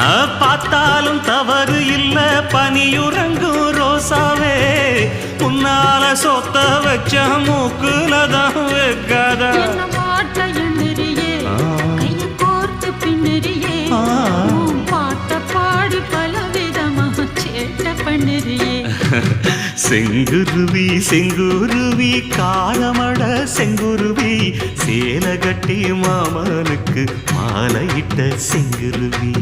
பார்த்தாலும் தவறு இல்ல பனியுறங்கும் ரோசாவே உன்னால சொத்த வச்ச மூக்குலதான் வைக்காத செங்குருவி செங்குருவி காரமட செங்குருவி சேல கட்டி மாமனுக்கு மாலையிட்ட செங்குருவி.